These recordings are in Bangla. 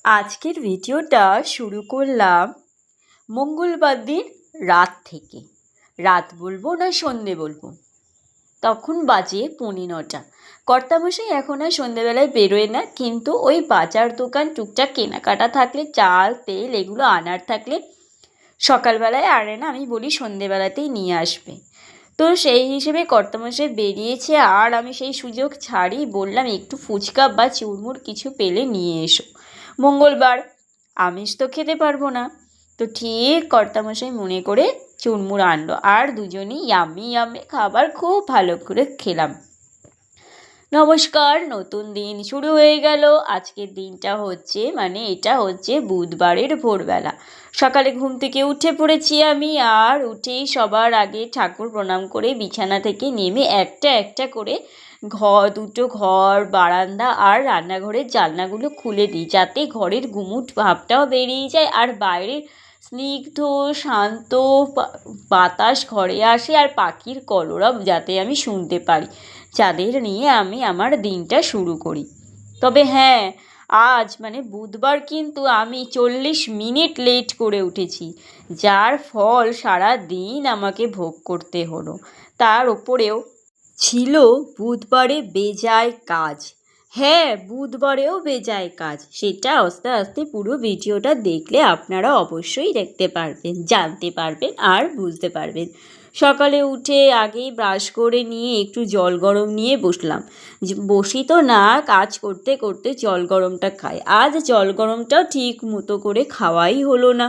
আজকের ভিডিওটা শুরু করলাম মঙ্গলবার দিন রাত থেকে। রাত বলবো না সন্ধে বলবো, তখন বাজে 9:15। কর্তামশাই এখন আর সন্ধেবেলায় বেরোয় না, কিন্তু ওই বাজার দোকান টুকটাক কেনাকাটা থাকলে, চাল তেল এগুলো আনার থাকলে সকালবেলায় আনে না, আমি বলি সন্ধেবেলাতেই নিয়ে আসবে। তো সেই হিসেবে কর্তামশাই বেরিয়েছে, আর আমি সেই সুযোগ ছাড়ি, বললাম একটু ফুচকা বা চুরমুর কিছু পেলে নিয়ে এসো, মঙ্গলবার আমিষ তো খেতে পারবো না। তো ঠিক কর্তামশাই মনে করে চুরমুর আনলো, আর দুজনেই ইয়াম্মি ইয়াম্মি খাবার খুব ভালো করে খেলাম। নমস্কার, নতুন দিন শুরু হয়ে গেল। আজকের দিনটা হচ্ছে এটা হচ্ছে বুধবারের ভোরবেলা। সকালে ঘুম থেকে উঠে পড়েছি আমি, আর উঠেই সবার আগে ঠাকুর প্রণাম করে বিছানা থেকে নেমে একটা একটা করে দুটো ঘর, বারান্দা আর রান্নাঘরের জানলাগুলো খুলে দিই, যাতে ঘরের গুমুট ভাবটাও বেরিয়ে যায় আর বাইরের স্নিগ্ধ শান্ত বাতাস ঘরে আসে, আর পাখির কলরব যাতে আমি শুনতে পারি, যাদের নিয়ে আমি আমার দিনটা শুরু করি। তবে হ্যাঁ, আজ বুধবার, কিন্তু আমি 40 মিনিট লেট করে উঠেছি, যার ফল সারা দিন আমাকে ভোগ করতে হলো। তার ওপরেও ছিল বুধবারে বেজায় কাজ। হ্যাঁ, বুধবারেও বেজায় কাজ, সেটা আস্তে আস্তে পুরো ভিডিওটা দেখলে আপনারা অবশ্যই দেখতে পারবেন, জানতে পারবেন আর বুঝতে পারবেন। সকালে উঠে আগেই ব্রাশ করে নিয়ে একটু জল গরম নিয়ে বসলাম। বসি তো না, কাজ করতে করতে জল গরমটা খাই। আজ জল গরমটাও ঠিক মতো করে খাওয়াই হলো না,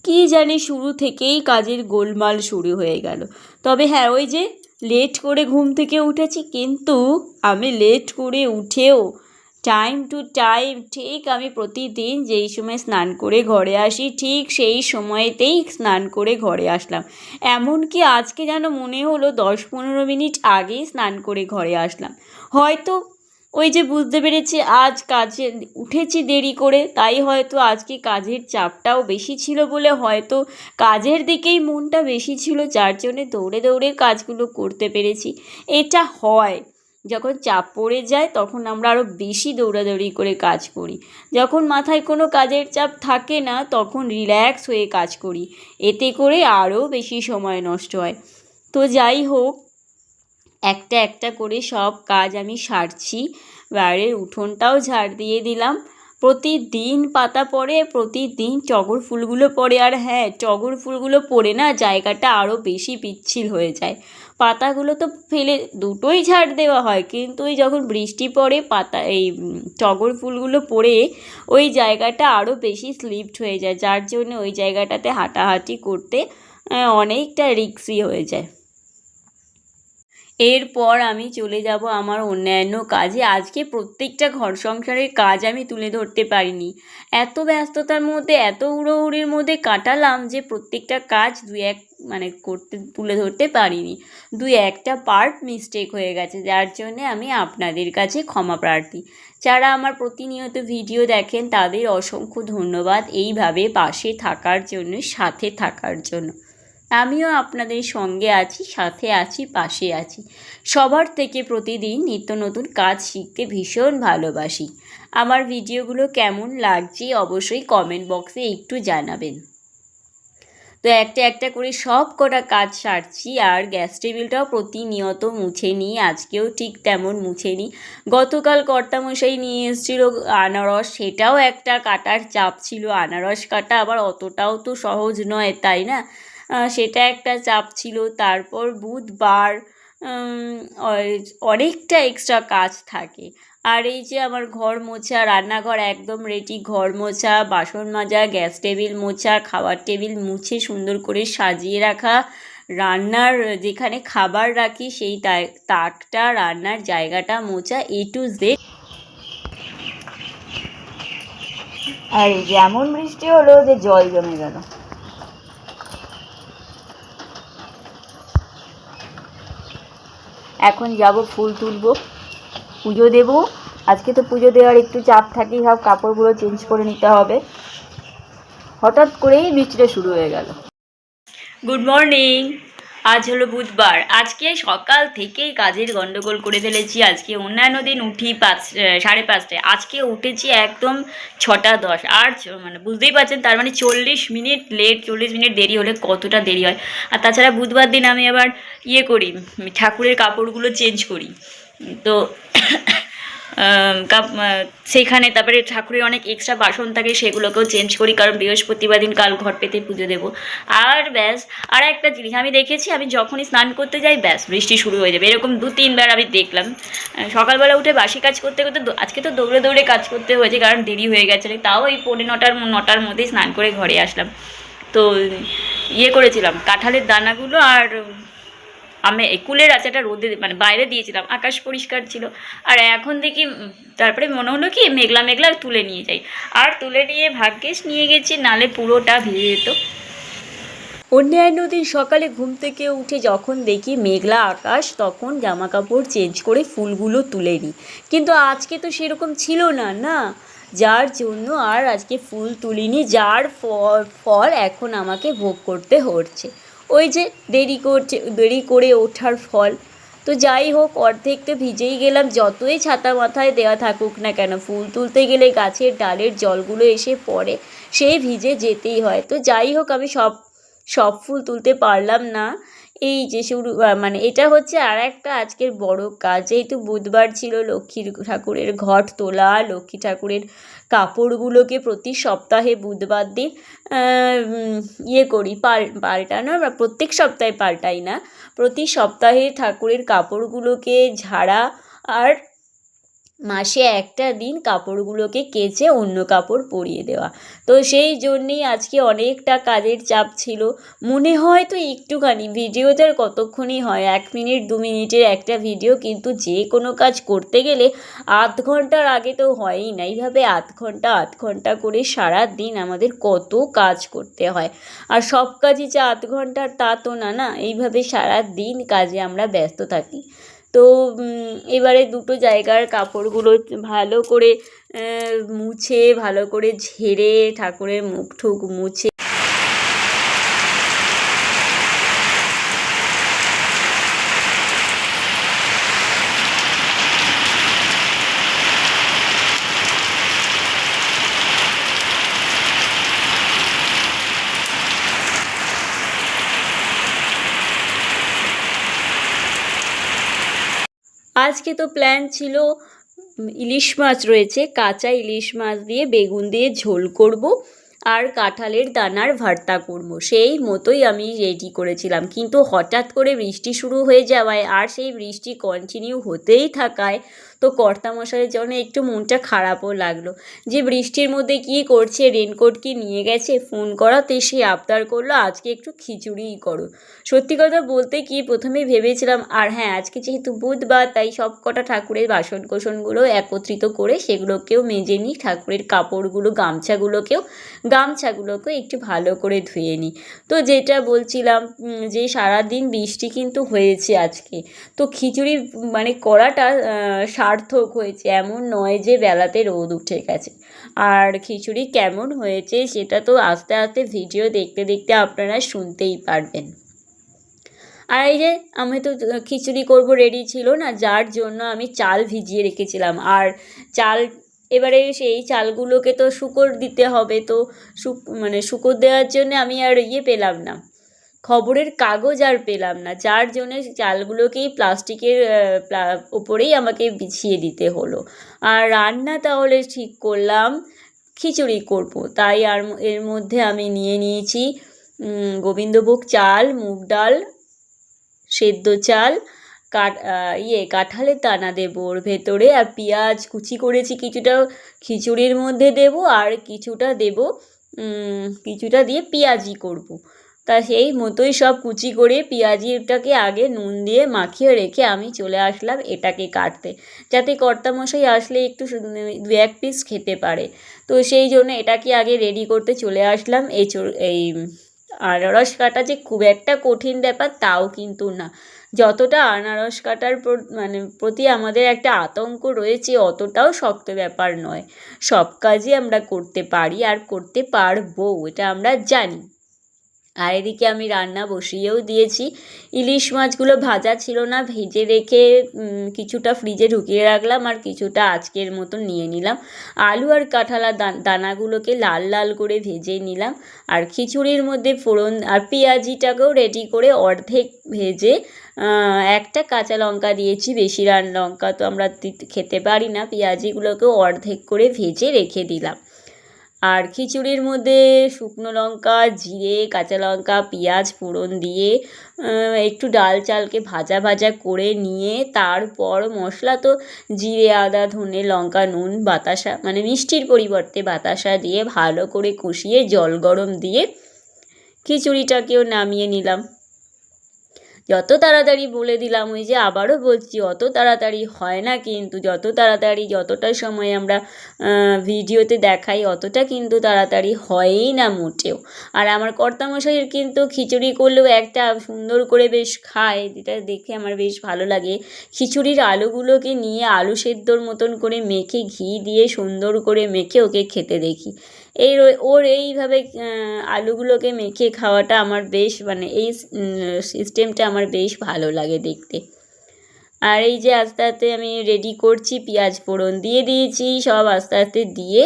কি জানি শুরু থেকেই কাজের গোলমাল শুরু হয়ে গেল। তবে হ্যাঁ, ওই যে লেট করে ঘুম থেকে উঠেছি, কিন্তু আমি লেট করে উঠেও টাইম টু টাইম ঠিক আমি প্রতিদিন যেই সময় স্নান করে ঘরে আসি, ঠিক সেই সময়তেই স্নান করে ঘরে আসলাম। এমনকি আজকে যেন মনে হলো 10-15 মিনিট আগেই স্নান করে ঘরে আসলাম। হয়তো ওই যে বুঝতে পেরেছি আজ কাজে উঠেছি দেরি করে, তাই হয়তো আজকে কাজের চাপটাও বেশি ছিল বলে হয়তো কাজের দিকেই মনটা বেশি ছিল, যার জন্যে দৌড়ে দৌড়ে কাজগুলো করতে পেরেছি। এটা হয়, যখন চাপ পড়ে যায় তখন আমরা আরও বেশি দৌড়াদৌড়ি করে কাজ করি। যখন মাথায় কোনো কাজের চাপ থাকে না, তখন রিল্যাক্স হয়ে কাজ করি, এতে করে আরও বেশি সময় নষ্ট হয়। তো যাই হোক, একটা একটা করে সব কাজ আমি সারছি, বাইরের উঠোনটাও ঝাড় দিয়ে দিলাম। প্রতিদিন পাতা পড়ে, প্রতিদিন টগর ফুলগুলো পড়ে, আর হ্যাঁ, টগর ফুলগুলো পড়ে না জায়গাটা আরও বেশি পিচ্ছিল হয়ে যায়। পাতাগুলো তো ফেলে দুটোই ঝাড় দেওয়া হয়, কিন্তু ওই যখন বৃষ্টি পড়ে টগর ফুলগুলো পড়ে ওই জায়গাটা আরও বেশি স্লিপড হয়ে যায়, যার জন্য ওই জায়গাটাতে হাঁটাহাঁটি করতে অনেকটা রিস্কি হয়ে যায়। এরপর আমি চলে যাব আমার অন্যান্য কাজে। আজকে প্রত্যেকটা ঘর সংসারের কাজ আমি তুলে ধরতে পারিনি, এত ব্যস্ততার মধ্যে, এত উড়োউড়ির মধ্যে কাটালাম যে প্রত্যেকটা কাজ তুলে ধরতে পারিনি। একটা পার্ট মিস্টেক হয়ে গেছে, যার জন্যে আমি আপনাদের কাছে ক্ষমা প্রার্থী। যারা আমার প্রতিনিয়ত ভিডিও দেখেন তাদের অসংখ্য ধন্যবাদ এইভাবে পাশে থাকার জন্য, সাথে থাকার জন্য। আমিও আপনাদের সঙ্গে আছি, সাথে আছি, পাশে আছি। সবার থেকে প্রতিদিন নিত্য নতুন কাজ শিখতে ভীষণ ভালোবাসি। আমার ভিডিওগুলো কেমন লাগছে অবশ্যই কমেন্ট বক্সে একটু জানাবেন। তো একটা একটা করে সব কটা কাজ সারছি, আর গ্যাস টেবিলটাও প্রতিনিয়ত মুছে নিই, আজকেও ঠিক তেমন মুছে নিই। গতকাল কর্তামশাই নিয়ে এসেছিল আনারস, সেটাও একটা কাটার চাপ ছিল। আনারস কাটা আবার অতটাও তো সহজ নয়, তাই না? সেটা একটা চাপ ছিল। তারপর বুধবার অনেকটা এক্সট্রা কাজ থাকে। আর এই যে আমার ঘর মোছা, রান্নাঘর একদম রেডি, ঘর মোছা, বাসন মাজা, গ্যাস টেবিল মোছা, খাবার টেবিল মুছে সুন্দর করে সাজিয়ে রাখা, রান্নার যেখানে খাবার রাখি সেই তাকটা, রান্নার জায়গাটা মোছা, A to Z। আর এই যে এমন বৃষ্টি হলো যে জল জমে গেল। এখন যাব ফুল তুলবো, পুজো দেব। আজকে তো পুজো দেওয়ার একটু চাপ থাকেই, সব কাপড়গুলো চেঞ্জ করে নিতে হবে। হঠাৎ করেই বৃষ্টিটা শুরু হয়ে গেল। Good morning. আজ হলো বুধবার। আজকে সকাল থেকেই কাজের গন্ডগোল করে ফেলেছি। আজকে অন্যান্য দিন উঠি 5:30টায়, আজকে উঠেছি একদম 6:10। আর মানে বুঝতেই পারছেন, তার মানে 40 মিনিট লেট, 40 মিনিট দেরি হলে কতটা দেরি হয়। আর তাছাড়া বুধবার দিন আমি আবার করি, ঠাকুরের কাপড়গুলো চেঞ্জ করি। তো সেইখানে তারপরে ঠাকুরের অনেক এক্সট্রা বাসন থাকে, সেগুলোকেও চেঞ্জ করি, কারণ বৃহস্পতিবার দিন কাল ঘট পেতে পুজো দেবো। আর ব্যাস, আর একটা জিনিস আমি দেখেছি, আমি যখনই স্নান করতে যাই ব্যাস বৃষ্টি শুরু হয়ে যাবে। এরকম 2-3বার আমি দেখলাম। সকালবেলা উঠে বাসি কাজ করতে করতে আজকে তো দৌড়ে দৌড়ে কাজ করতে হয়েছে, কারণ দেরি হয়ে গেছে। তাও এই 9:45-9টার মধ্যেই স্নান করে ঘরে আসলাম। তো করেছিলাম কাঁঠালের দানাগুলো আর আমি কুলের আচাটা রোদে মানে বাইরে দিয়েছিলাম, আকাশ পরিষ্কার ছিল। আর এখন দেখি তারপরে মনে হলো কি মেঘলা মেঘলা তুলে নিয়ে যাই, আর তুলে নিয়ে ভাগ্যিস নিয়ে গেছি, নালে পুরোটা ভিজে যেত। অন্যান্য দিন সকালে ঘুম থেকে উঠে যখন দেখি মেঘলা আকাশ, তখন জামা কাপড় চেঞ্জ করে ফুলগুলো তুলে নিই। কিন্তু আজকে তো সেরকম ছিল না, না, যার জন্য আর আজকে ফুল তুলিনি, যার ফল এখন আমাকে ভোগ করতে হচ্ছে। ওই যে দেরি করে ওঠার ফল। তো যাই হোক, অর্ধেক তো ভিজেই গেলাম। যতই ছাতা মাথায় দেওয়া থাকুক না কেন, ফুল তুলতে গেলে গাছের ডালের জলগুলো এসে পড়ে, সেই ভিজে যেতেই হয়। তো যাই হোক, আমি সব ফুল তুলতে পারলাম না। এই যে শুরু মানে এটা হচ্ছে আর একটা আজকের বড় কাজ। যেহেতু বুধবার ছিল, লক্ষ্মী ঠাকুরের ঘট তোলা, লক্ষ্মী ঠাকুরের কাপড়গুলোকে প্রতি সপ্তাহে বুধবার দিন করি, পাল্টানো, বা প্রত্যেক সপ্তাহে পাল্টাই না, প্রতি সপ্তাহে ঠাকুরের কাপড়গুলোকে ঝাড়া, আর মাসে একটা দিন কাপড়গুলোকে কেচে অন্য কাপড় পরিয়ে দেওয়া। তো সেই জন্যেই আজকে অনেকটা কাজের চাপ ছিল। মনে হয় তো একটুখানি, ভিডিওতে আর কতক্ষণই হয়, 1 মিনিট 2 মিনিটের একটা ভিডিও, কিন্তু যে কোনো কাজ করতে গেলে আধ ঘন্টার আগে তো হয়ই না। এইভাবে আধ ঘন্টা করে সারা দিন আমাদের কত কাজ করতে হয়। আর সব কাজই যে আধ ঘন্টার তা তো না, না, এইভাবে সারা দিন কাজে আমরা ব্যস্ত থাকি। তো এবারে দুটো জায়গার কাপড়গুলো ভালো করে মুছে, ভালো করে ঝেড়ে, ঠাকুরের মুখ ঠুক মুছে আজকে তো প্ল্যান ছিল, ইলিশ মাছ রয়েছে, কাঁচা ইলিশ মাছ দিয়ে বেগুন দিয়ে ঝোল করব, আর কাঁঠালের দানার ভর্তা করব। সেই মতোই আমি রেডি করেছিলাম, কিন্তু হঠাৎ করে বৃষ্টি শুরু হয়ে যাওয়ায়, আর সেই বৃষ্টি কন্টিনিউ হতেই থাকায়, তো কর্তামশাইয়ের জন্য একটু মনটা খারাপও লাগলো। যে বৃষ্টির মধ্যে কী করছে, রেনকোট কি নিয়ে গেছে, ফোন করাতে সে আবদার করলো আজকে একটু খিচুড়িই করো। সত্যি কথা বলতে কি, প্রথমে ভেবেছিলাম, আর হ্যাঁ, আজকে যেহেতু বুধবার, তাই সব কটা ঠাকুরের বাসন কোসনগুলো একত্রিত করে সেগুলোকেও মেজে নিই, ঠাকুরের কাপড়গুলো, গামছাগুলোকে একটু ভালো করে ধুয়ে নিই। তো যেটা বলছিলাম, যে সারাদিন বৃষ্টি কিন্তু হয়েছে আজকে, তো খিচুড়ি মানে করাটা সার্থক হয়েছে, এমন নয় যে বেলাতে রোদ উঠে গেছে। আর খিচুড়ি কেমন হয়েছে সেটা তো আস্তে আস্তে ভিডিও দেখতে দেখতে আপনারা শুনতেই পারবেন। আর এই যে আমি তো খিচুড়ি করব রেডি ছিল না, যার জন্য আমি চাল ভিজিয়ে রেখেছিলাম। আর চাল, এবারে সেই চালগুলোকে তো শুকর দিতে হবে। তো শুকর দেওয়ার জন্য আমি আর পেলাম না, খবরের কাগজ আর পেলাম না, যার জন্যে চালগুলোকেই প্লাস্টিকের ওপরেই আমাকে বিছিয়ে দিতে হলো। আর রান্না তাহলে ঠিক করলাম, খিচুড়ি করব। তাই আর এর মধ্যে আমি নিয়ে নিয়েছি গোবিন্দভোগ চাল, মুগ ডাল, সেদ্ধ চাল, কাঁঠালের দানা দেবো ওর ভেতরে, আর পেঁয়াজ কুচি করেছি কিছুটা খিচুড়ির মধ্যে দেবো, আর কিছুটা দেবো, কিছুটা দিয়ে পেঁয়াজি করব। তা সেই মতোই সব কুচি করে পেঁয়াজিটাকে আগে নুন দিয়ে মাখিয়ে রেখে আমি চলে আসলাম এটাকে কাটতে, যাতে কর্তামশাই আসলে একটু 2-1 পিস খেতে পারে। তো সেই জন্য এটাকে আগে রেডি করতে চলে আসলাম। এই আনারস কাটা যে খুব একটা কঠিন ব্যাপার তাও কিন্তু না, যতটা আনারস কাটার প্রতি আমাদের একটা আতঙ্ক রয়েছে, অতটাও শক্ত ব্যাপার নয়। সব কাজই আমরা করতে পারি আর করতে পারবো, এটা আমরা জানি। আর এদিকে আমি রান্না বসিয়েও দিয়েছি। ইলিশ মাছগুলো ভাজা ছিল না, ভেজে রেখে কিছুটা ফ্রিজে ঢুকিয়ে রাখলাম আর কিছুটা আজকের মতন নিয়ে নিলাম। আলু আর কাঁঠালের দানাগুলোকে লাল লাল করে ভেজে নিলাম। আর খিচুড়ির মধ্যে ফোড়ন আর পেঁয়াজিটাকেও রেডি করে অর্ধেক ভেজে একটা কাঁচা লঙ্কা দিয়েছি, বেশি লঙ্কা তো আমরা খেতে পারি না, পেঁয়াজিগুলোকেও অর্ধেক করে ভেজে রেখে দিলাম। আর খিচুড়ির মধ্যে শুকনো লঙ্কা, জিরে, কাঁচা লঙ্কা, পেঁয়াজ ফোড়ন দিয়ে একটু ডাল চালকে ভাজা ভাজা করে নিয়ে তারপর মশলা তো জিরে, আদা, ধনে, লঙ্কা, নুন, বাতাসা মানে মিষ্টির পরিবর্তে বাতাসা দিয়ে ভালো করে কষিয়ে জল গরম দিয়ে খিচুড়িটাকেও নামিয়ে নিলাম। যত তাড়াতাড়ি বলে দিলাম, ওই যে আবারও বলছি, অত তাড়াতাড়ি হয় না কিন্তু, যত তাড়াতাড়ি যতটা সময় আমরা ভিডিওতে দেখাই অতটা কিন্তু তাড়াতাড়ি হয়ই না মোটেও। আর আমার কর্তামশাইয়ের কিন্তু খিচুড়ি করলেও একটা সুন্দর করে বেশ খায়, যেটা দেখে আমার বেশ ভালো লাগে। খিচুড়ির আলুগুলোকে নিয়ে আলু সেদ্ধর মতন করে মেখে ঘি দিয়ে সুন্দর করে মেখে ওকে খেতে দেখি। ওর এইভাবে আলুগুলোকে মেখে খাওয়াটা আমার বেশ মানে এই সিস্টেমটা আমার বেশ ভালো লাগে দেখতে। আর এই যে আস্তে আস্তে আমি রেডি করছি, পেঁয়াজ ফোড়ন দিয়ে দিয়েছি, সব আস্তে আস্তে দিয়ে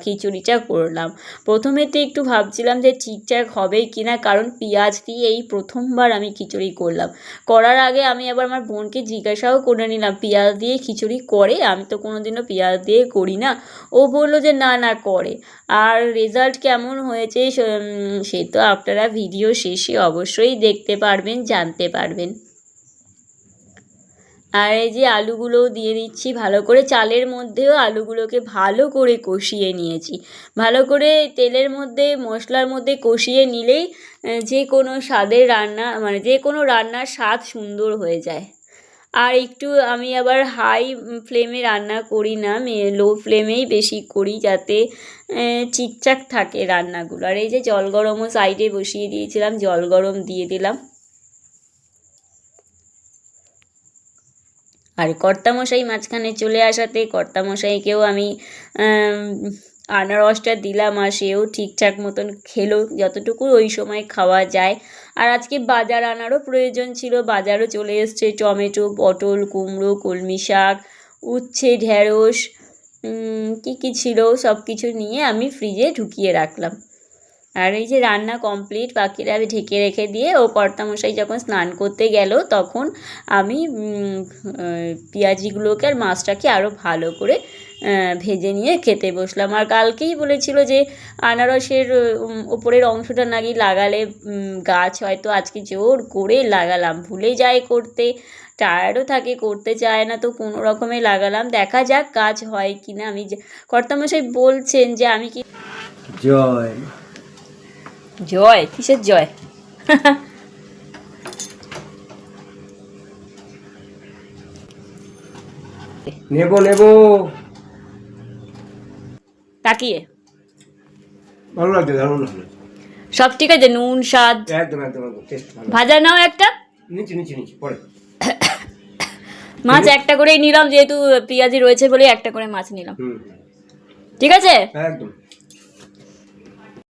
খিচুড়িটা করলাম। প্রথমে তো একটু ভাবছিলাম যে ঠিকঠাক হবে কি না, কারণ পেঁয়াজ দিয়ে এই প্রথমবার আমি খিচুড়ি করলাম। করার আগে আমি আবার আমার বোনকে জিজ্ঞাসাও করে নিলাম, পেঁয়াজ দিয়ে খিচুড়ি করে? আমি তো কোনোদিনও পেঁয়াজ দিয়ে করি না। ও বললো যে না না করে। আর রেজাল্ট কেমন হয়েছে সে তো আপনারা ভিডিও শেষে অবশ্যই দেখতে পারবেন, জানতে পারবেন। আর এই যে আলুগুলোও দিয়ে দিচ্ছি ভালো করে, চালের মধ্যেও আলুগুলোকে ভালো করে কষিয়ে নিয়েছি। ভালো করে তেলের মধ্যে মশলার মধ্যে কষিয়ে নিলেই যে কোনো স্বাদের রান্না মানে যে কোনো রান্নার স্বাদ সুন্দর হয়ে যায়। আর একটু আমি আবার হাই ফ্লেমে রান্না করি না, লো ফ্লেমেই বেশি করি, যাতে ঠিকঠাক থাকে রান্নাগুলো। আর এই যে জল গরমও সাইডে বসিয়ে দিয়েছিলাম, জল গরম দিয়ে দিলাম। আর কর্তামশাই মাঝখানে চলে আসাতে কর্তামশাইকেও আমি আনারসটা দিলাম, আর সেও ঠিকঠাক মতন খেলো যতটুকু ওই সময় খাওয়া যায়। আর আজকে বাজার আনারও প্রয়োজন ছিল, বাজারও চলে এসছে, টমেটো, পটল, কুমড়ো, কলমি শাক, উচ্ছে, ঢ্যাঁড়স, কী ছিল সব কিছু নিয়ে আমি ফ্রিজে ঢুকিয়ে রাখলাম। আর এই যে রান্না কমপ্লিট, বাকিটা আমি ঢেকে রেখে দিয়ে ও কর্তামশাই যখন স্নান করতে গেল তখন আমি পেঁয়াজিগুলোকে আর মাছটাকে আরও ভালো করে ভেজে নিয়ে খেতে বসলাম। আর কালকেই বলেছিল যে আনারসের ওপরের অংশটা নাকি লাগালে গাছ হয়, তো আজকে জোর করে লাগালাম, ভুলে যায় করতে, টায়ার্ডও থাকে, করতে চায় না, তো কোনো রকমে লাগালাম, দেখা যাক গাছ হয় কি না। আমি কর্তামশাই বলছেন যে আমি কি জয় জয়, কিসের জয়? নেব তাকিয়ে ভালো লাগছে, দারুণ লাগছে, সব ঠিক আছে, নুন স্বাদ একদম একদম একদম টেস্ট ভালো। ভাজা নাও একটা, নিচে নিচে নিচে পরে মাছ একটা করেই নিলাম, যেহেতু পেঁয়াজি রয়েছে বলে একটা করে মাছ নিলাম, ঠিক আছে? একদম।